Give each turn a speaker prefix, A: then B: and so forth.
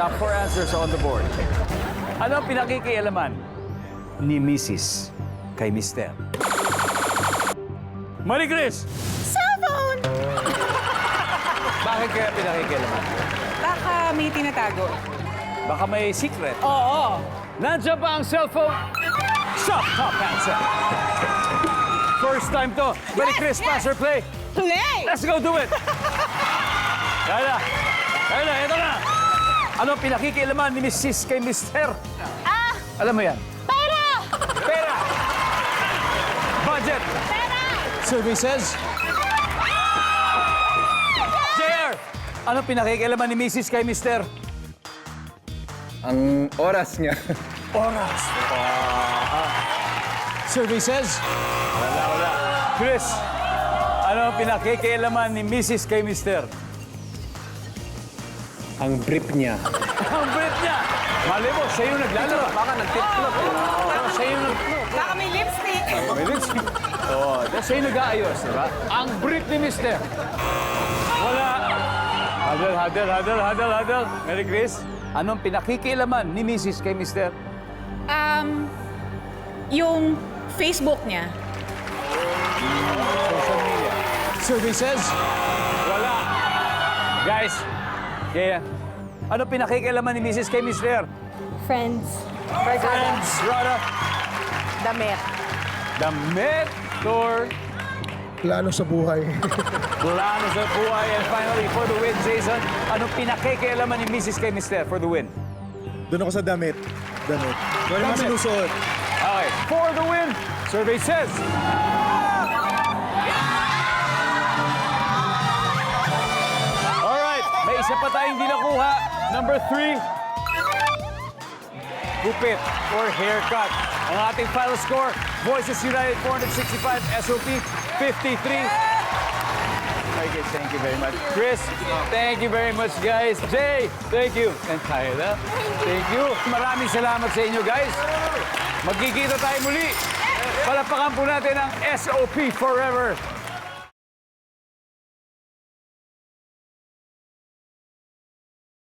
A: Top 4 answers on the board. Ano ang pinakikialaman ni Mrs. kay Mr.? Marie Chris!
B: Cellphone!
A: Bakit kaya pinakikialaman?
B: Baka may tinatago.
A: Baka may secret.
B: Oo.
A: Nandiyan ba ang cellphone? Shot! Top answer. First time to. Marie Chris, pass or play?
B: Play!
A: Let's go do it! Kaya na, ito na! Ano ang pinakikialaman ni Mrs. kay Mr.? Alam mo yan?
B: Pera!
A: Pera! Budget!
B: Pera!
A: Services? JR! Ano ang pinakikialaman ni Mrs. kay Mr.?
C: Ang oras niya.
A: Oras. Services? Wala. Chris, ano ang pinakikialaman ni Mrs. kay Mr.?
C: Ang brief niya.
A: Ang breath niya! Mali mo, siya yung naglalaro. Baka nag-tip-flop. Siya yung nag-flop.
B: Baka may lipstick.
A: May lipstick. Oo, siya yung nag-aayos, di ba? Ang brief ni Mr. Wala. Hadal. Mary Chris, anong pinakikialaman ni Mrs. kay Mr.?
B: Yung Facebook niya.
A: Social media. Services? Wala. Guys, kaya, ano pinakikialaman ni Mrs. kay Mr.?
D: Friends.
A: Friends, Rada.
B: Damit.
A: Damit or
E: Plano sa buhay.
A: plano sa buhay. And finally, for the win, Jason, anong pinakikialaman ni Mrs. kay Mr. for the win?
E: Doon ako sa damit. Damit. Wala naman sinusuot.
A: Okay, for the win, survey says... Alright, may isa pa tayong hindi nakuha. Number 3, gupit or haircut. Ang ating final score, Voices United 465, SOP 53. Okay, thank you very much. Chris, thank you very much, guys. Jay, thank you. And Kyla, thank you. Maraming salamat sa inyo, guys. Magkikita tayo muli. Palapakan po natin ang SOP Forever.